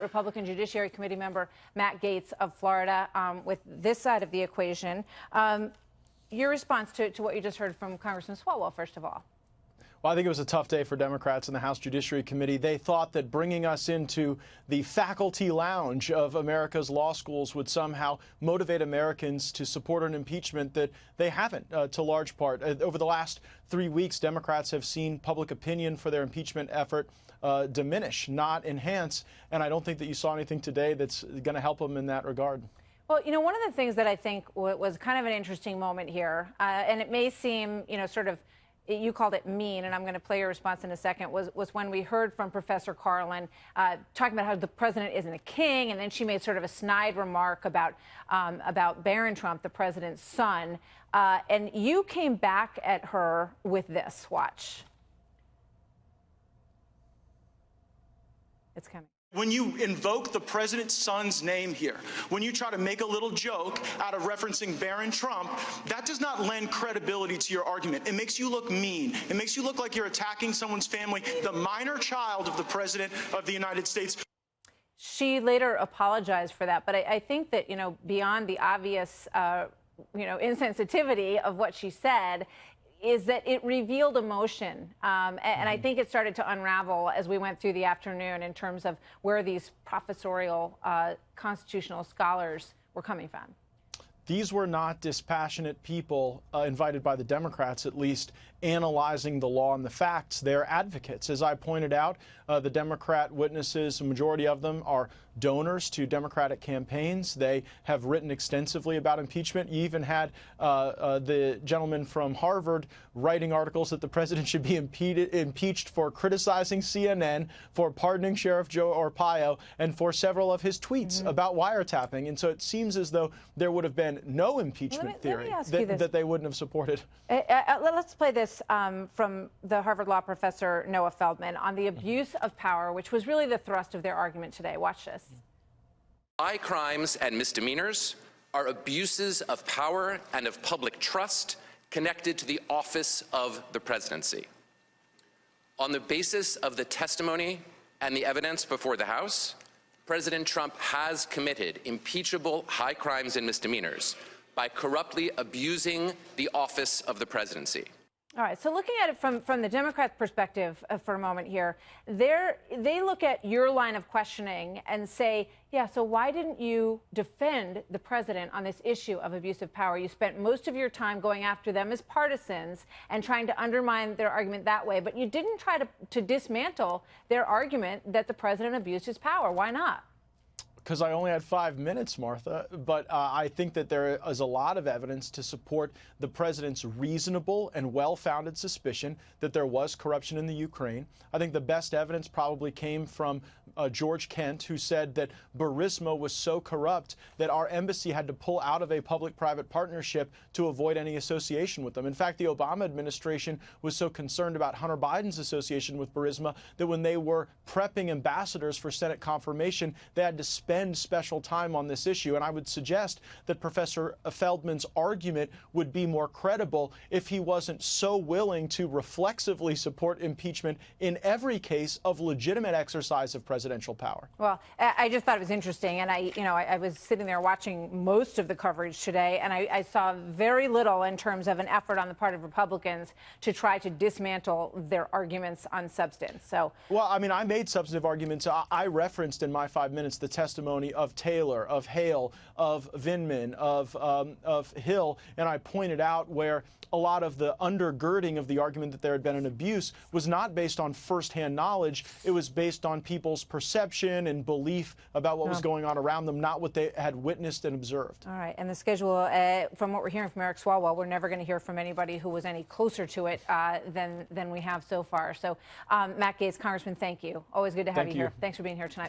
Republican Judiciary Committee member Matt Gaetz of Florida with this side of the equation. Your response to what you just heard from Congressman Swalwell, first of all. Well, I think it was a tough day for Democrats in the House Judiciary Committee. They thought that bringing us into the faculty lounge of America's law schools would somehow motivate Americans to support an impeachment that they haven't, to large part. Over the last 3 weeks, Democrats have seen public opinion for their impeachment effort diminish, not enhance. And I don't think that you saw anything today that's going to help them in that regard. Well, you know, one of the things that I think was kind of an interesting moment here, and it may seem, you know, sort of, you called it mean, and I'm going to play your response in a second, was when we heard from Professor Carlin talking about how the president isn't a king, and then she made sort of a snide remark about Barron Trump, the president's son, and you came back at her with this. Watch. It's coming. When you invoke the president's son's name here, when you try to make a little joke out of referencing Barron Trump, that does not lend credibility to your argument. It makes you look mean. It makes you look like you're attacking someone's family, the minor child of the president of the United States. She later apologized for that, but I think that, you know, beyond the obvious, you know, insensitivity of what she said, is that it revealed emotion. And I think it started to unravel as we went through the afternoon in terms of where these professorial constitutional scholars were coming from. These were not dispassionate people, invited by the Democrats at least, analyzing the law and the facts. They're advocates. As I pointed out, the Democrat witnesses, a majority of them are donors to Democratic campaigns. They have written extensively about impeachment. You even had the gentleman from Harvard writing articles that the president should be impeached for criticizing CNN, for pardoning Sheriff Joe Arpaio, and for several of his tweets about wiretapping. And so it seems as though there would have been no impeachment theory that they wouldn't have supported. Let's play this from the Harvard law professor Noah Feldman on the abuse of power, which was really the thrust of their argument today. Watch this. High crimes and misdemeanors are abuses of power and of public trust connected to the office of the presidency. On the basis of the testimony and the evidence before the House, President Trump has committed impeachable high crimes and misdemeanors by corruptly abusing the office of the presidency. All right, so looking at it from the Democrat perspective for a moment here, they look at your line of questioning and say, yeah, so why didn't you defend the president on this issue of abuse of power? You spent most of your time going after them as partisans and trying to undermine their argument that way, but you didn't try to dismantle their argument that the president abused his power. Why not? Because I only had 5 minutes, Martha, but I think that there is a lot of evidence to support the president's reasonable and well-founded suspicion that there was corruption in the Ukraine. I think the best evidence probably came from George Kent, who said that Burisma was so corrupt that our embassy had to pull out of a public-private partnership to avoid any association with them. In fact, the Obama administration was so concerned about Hunter Biden's association with Burisma that when they were prepping ambassadors for Senate confirmation, they had to spend special time on this issue. And I would suggest that Professor Feldman's argument would be more credible if he wasn't so willing to reflexively support impeachment in every case of legitimate exercise of presidential power. Well, I just thought it was interesting, and I was sitting there watching most of the coverage today, and I saw very little in terms of an effort on the part of Republicans to try to dismantle their arguments on substance. So, well, I mean, I made substantive arguments. I referenced in my 5 minutes the testimony of Taylor, of Hale, of Vindman, of Hill, and I pointed out where a lot of the undergirding of the argument that there had been an abuse was not based on firsthand knowledge. It was based on people's perception and belief about what was going on around them, not what they had witnessed and observed. All right. And the schedule, from what we're hearing from Eric Swalwell, we're never going to hear from anybody who was any closer to it than we have so far. So, Matt Gaetz, Congressman, thank you. Always good to have you here. Thanks for being here tonight.